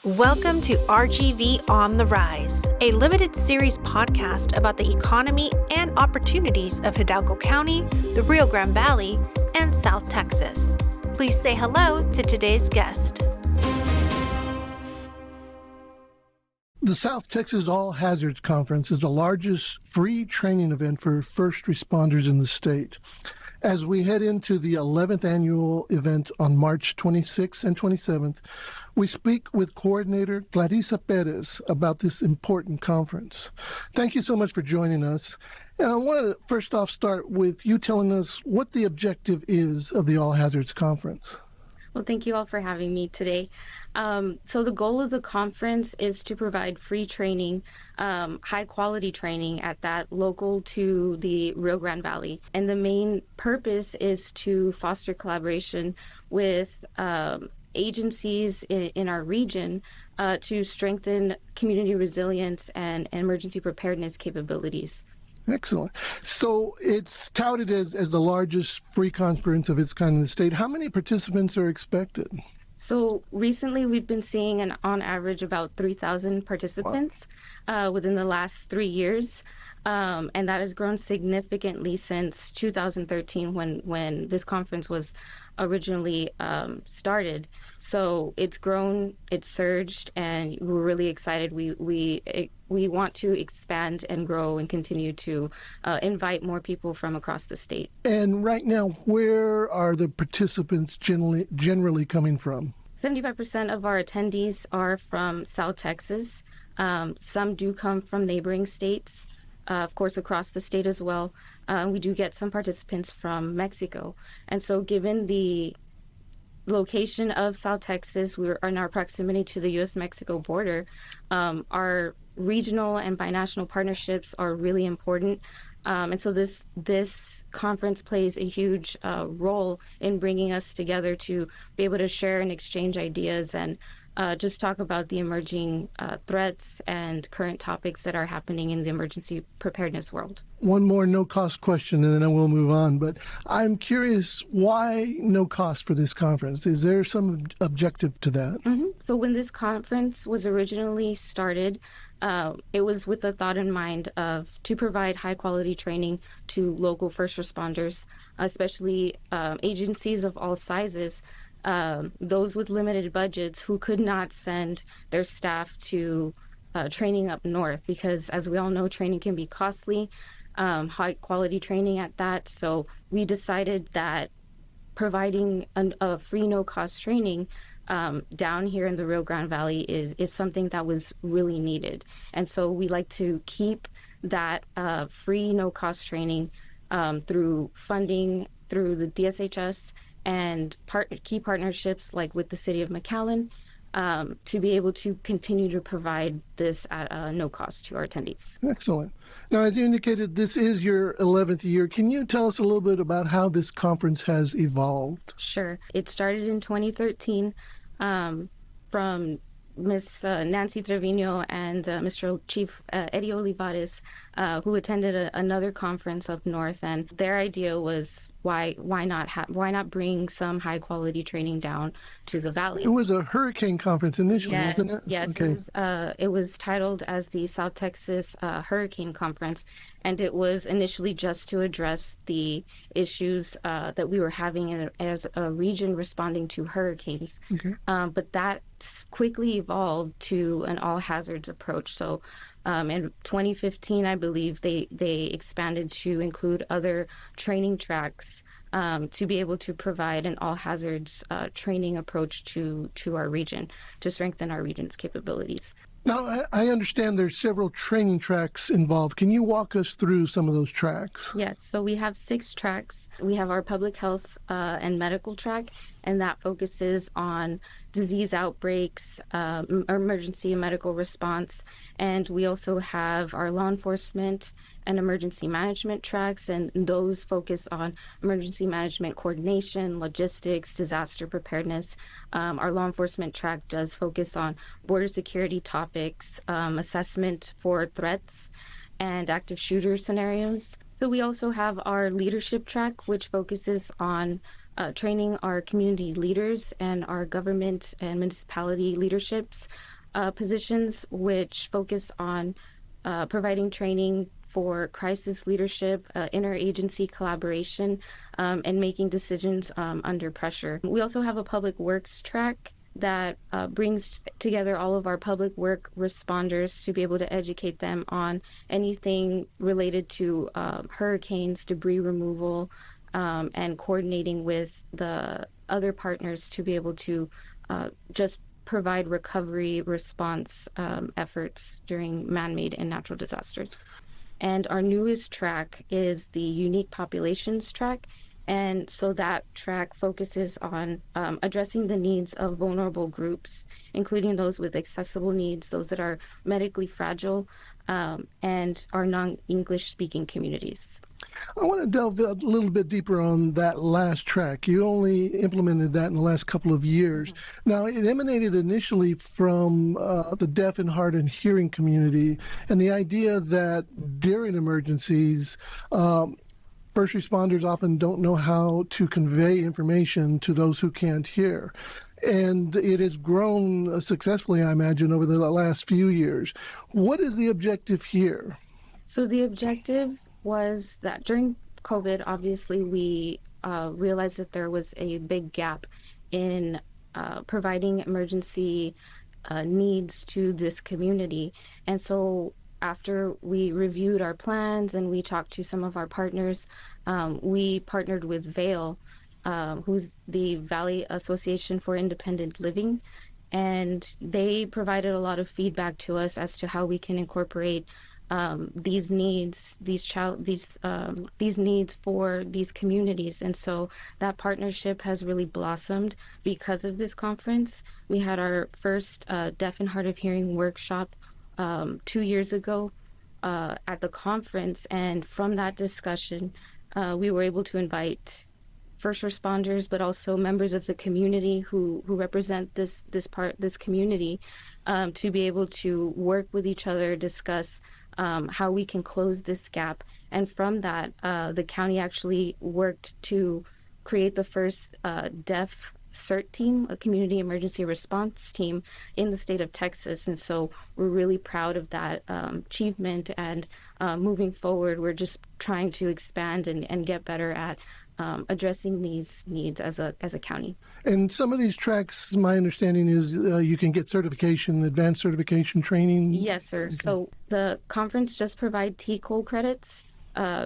Welcome to RGV On the Rise, a limited series podcast about the economy and opportunities of Hidalgo County, the Rio Grande Valley, and South Texas. Please say hello to today's guest. The South Texas All Hazards Conference is the largest free training event for first responders in the state. As we head into the 11th annual event on March 26th and 27th, we speak with coordinator Clarissa Perez about this important conference. Thank you so much for joining us. And I want to first off start with you telling us what the objective is of the All Hazards Conference. Well, thank you all for having me today. So the goal of the conference is to provide free training, high quality training at that local to the Rio Grande Valley. And the main purpose is to foster collaboration with agencies in our region to strengthen community resilience and emergency preparedness capabilities. Excellent. So it's touted as the largest free conference of its kind in the state. How many participants are expected? So recently we've been seeing on average about 3,000 participants within the last 3 years. And that has grown significantly since 2013 when this conference was originally started. So it's grown, it's surged, and we're really excited. We want to expand and grow and continue to invite more people from across the state. And right now, where are the participants generally coming from? 75% of our attendees are from South Texas. Some do come from neighboring states. Of course, across the state as well. We do get some participants from Mexico. And so given the location of South Texas, we're in our proximity to the U.S.-Mexico border, our regional and binational partnerships are really important. And so this conference plays a huge role in bringing us together to be able to share and exchange ideas and just talk about the emerging threats and current topics that are happening in the emergency preparedness world. One more no-cost question, and then I will move on. But I'm curious, why no cost for this conference? Is there some objective to that? Mm-hmm. So when this conference was originally started, it was with the thought in mind of to provide high-quality training to local first responders, especially agencies of all sizes, those with limited budgets who could not send their staff to training up north because, as we all know, training can be costly, high quality training at that. So we decided that providing a free no-cost training down here in the Rio Grande Valley is something that was really needed. And so we like to keep that free no-cost training through funding through the DSHS and key partnerships like with the city of McAllen to be able to continue to provide this at no cost to our attendees. Excellent. Now, as you indicated, this is your 11th year. Can you tell us a little bit about how this conference has evolved? Sure. It started in 2013 from Miss Nancy Trevino and Mr. Chief Eddie Olivares, who attended another conference up north, and their idea was why not bring some high quality training down to the valley. It was a hurricane conference initially, wasn't it? Yes, okay. It was titled as the South Texas Hurricane Conference, and it was initially just to address the issues that we were having as a region responding to hurricanes. Okay. But that quickly evolved to an all hazards approach. So in 2015, I believe they expanded to include other training tracks to be able to provide an all hazards training approach to our region to strengthen our region's capabilities. Now, I understand there's several training tracks involved. Can you walk us through some of those tracks? Yes, so we have 6 tracks. We have our public health and medical track, and that focuses on disease outbreaks, emergency and medical response. And we also have our law enforcement and emergency management tracks, and those focus on emergency management coordination, logistics, disaster preparedness. Our law enforcement track does focus on border security topics, assessment for threats, and active shooter scenarios. So we also have our leadership track, which focuses on training our community leaders and our government and municipality leaderships positions, which focus on providing training for crisis leadership, interagency collaboration, and making decisions under pressure. We also have a public works track that brings together all of our public work responders to be able to educate them on anything related to hurricanes, debris removal, and coordinating with the other partners to be able to just provide recovery response efforts during man-made and natural disasters. And our newest track is the unique populations track. And so that track focuses on addressing the needs of vulnerable groups, including those with accessible needs, those that are medically fragile, and our non-English speaking communities. I want to delve a little bit deeper on that last track. You only implemented that in the last couple of years. Now, it emanated initially from the deaf and hard and hearing community, and the idea that during emergencies, first responders often don't know how to convey information to those who can't hear. And it has grown successfully, I imagine, over the last few years. What is the objective here? So the objective was that during COVID, obviously, we realized that there was a big gap in providing emergency needs to this community. And so after we reviewed our plans and we talked to some of our partners, we partnered with VAIL, who's the Valley Association for Independent Living, and they provided a lot of feedback to us as to how we can incorporate these needs, these needs for these communities. And so that partnership has really blossomed because of this conference. We had our first deaf and hard of hearing workshop 2 years ago at the conference, and from that discussion, we were able to invite first responders, but also members of the community who represent this community, to be able to work with each other, discuss how we can close this gap. And from that, the county actually worked to create the first deaf CERT team, a community emergency response team in the state of Texas. And so we're really proud of that achievement. And moving forward, we're just trying to expand and get better at addressing these needs as a county. And some of these tracks, my understanding is you can get certification, advanced certification training. Yes, sir. Okay. So the conference just provide TCOL credits,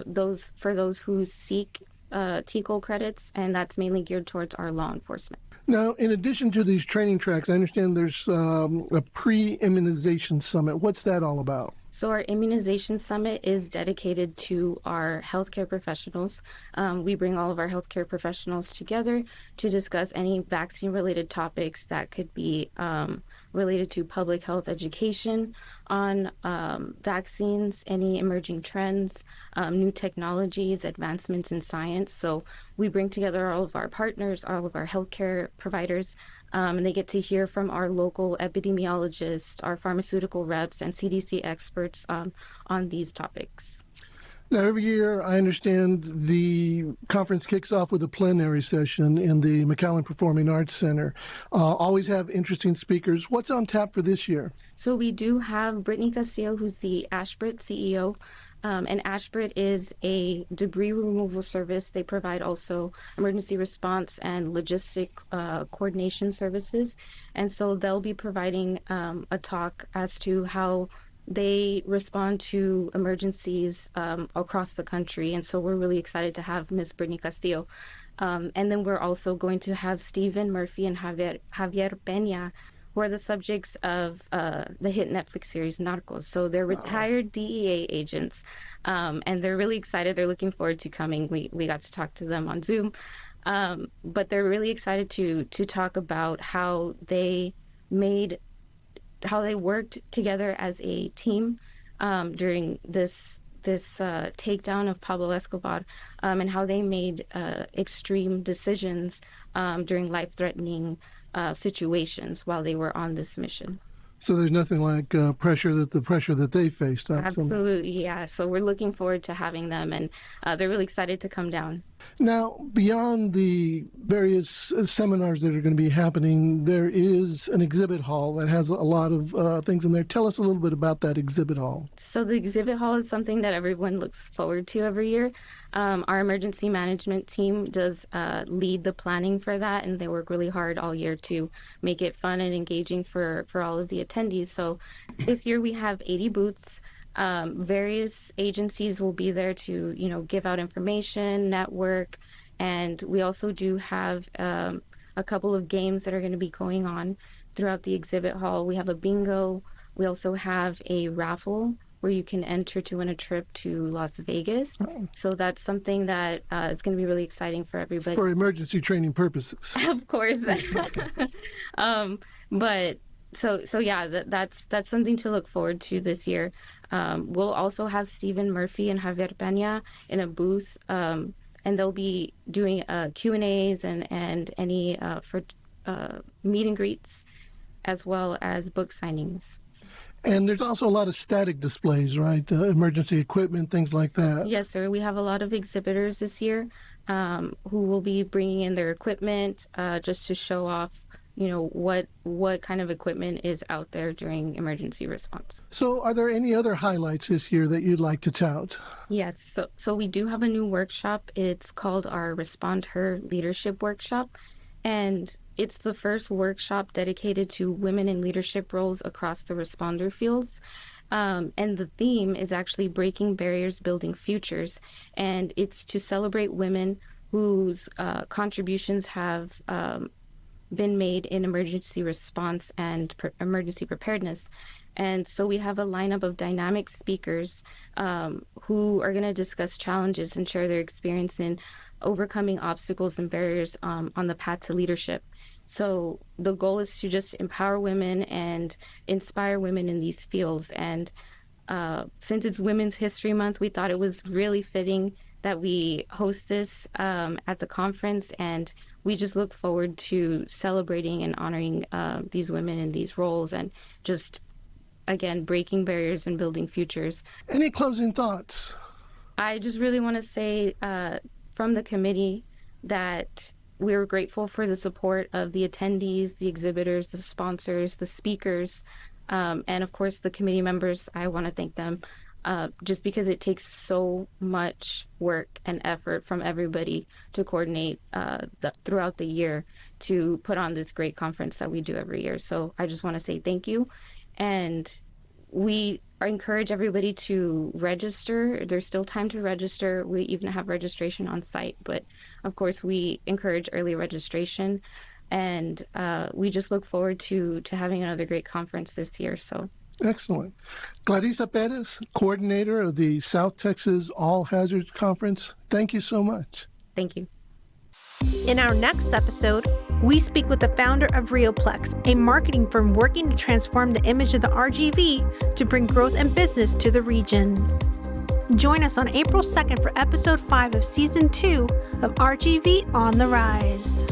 those who seek TCOL credits, and that's mainly geared towards our law enforcement. Now, in addition to these training tracks, I understand there's a pre-immunization summit. What's that all about? So our immunization summit is dedicated to our healthcare professionals. We bring all of our healthcare professionals together to discuss any vaccine-related topics that could be related to public health education on vaccines, any emerging trends, new technologies, advancements in science. So we bring together all of our partners, all of our healthcare providers, and they get to hear from our local epidemiologists, our pharmaceutical reps, and CDC experts on these topics. Now, every year, I understand the conference kicks off with a plenary session in the McAllen Performing Arts Center. Always have interesting speakers. What's on tap for this year? So we do have Brittany Castillo, who's the Ashbrit CEO. And Ashbrit is a debris removal service. They provide also emergency response and logistic coordination services. And so they'll be providing a talk as to how they respond to emergencies across the country. And so we're really excited to have Ms. Brittany Castillo. And then we're also going to have Stephen Murphy and Javier Peña, who are the subjects of the hit Netflix series Narcos. So they're retired DEA agents, and they're really excited. They're looking forward to coming. We got to talk to them on Zoom, but they're really excited to talk about how they worked together as a team during this takedown of Pablo Escobar, and how they made extreme decisions during life-threatening situations while they were on this mission. So there's nothing like the pressure that they faced. Absolutely, yeah. So we're looking forward to having them, and they're really excited to come down. Now, beyond the various seminars that are going to be happening, there is an exhibit hall that has a lot of things in there. Tell us a little bit about that exhibit hall. So the exhibit hall is something that everyone looks forward to every year. Our emergency management team does lead the planning for that, and they work really hard all year to make it fun and engaging for all of the attendees. So this year we have 80 booths. Various agencies will be there to, give out information, network, and we also do have a couple of games that are going to be going on throughout the exhibit hall. We have a bingo. We also have a raffle where you can enter to win a trip to Las Vegas. Oh. So that's something that is going to be really exciting for everybody. For emergency training purposes. Of course. But so yeah, that's something to look forward to this year. We'll also have Stephen Murphy and Javier Peña in a booth, and they'll be doing Q&As and any for meet and greets, as well as book signings. And there's also a lot of static displays, right? Emergency equipment, things like that. Yes, sir. We have a lot of exhibitors this year who will be bringing in their equipment just to show off what kind of equipment is out there during emergency response. So are there any other highlights this year that you'd like to tout? Yes. So we do have a new workshop. It's called our Respond Her Leadership Workshop. And it's the first workshop dedicated to women in leadership roles across the responder fields. And the theme is actually Breaking Barriers, Building Futures. And it's to celebrate women whose contributions have been made in emergency response and emergency preparedness. And so we have a lineup of dynamic speakers who are going to discuss challenges and share their experience in overcoming obstacles and barriers on the path to leadership. So the goal is to just empower women and inspire women in these fields. And since it's Women's History Month, we thought it was really fitting that we host this at the conference, and we just look forward to celebrating and honoring these women in these roles and just, again, breaking barriers and building futures. Any closing thoughts? I just really want to say from the committee that we're grateful for the support of the attendees, the exhibitors, the sponsors, the speakers, and of course the committee members. I want to thank them just because it takes so much work and effort from everybody to coordinate throughout the year to put on this great conference that we do every year. So I just want to say thank you. And we encourage everybody to register. There's still time to register. We even have registration on site, but of course we encourage early registration. And we just look forward to having another great conference this year. So. Excellent. Clarissa Perez, coordinator of the South Texas All Hazards Conference, thank you so much. Thank you. In our next episode, we speak with the founder of Rioplex, a marketing firm working to transform the image of the RGV to bring growth and business to the region. Join us on April 2nd for episode 5 of season 2 of RGV on the Rise.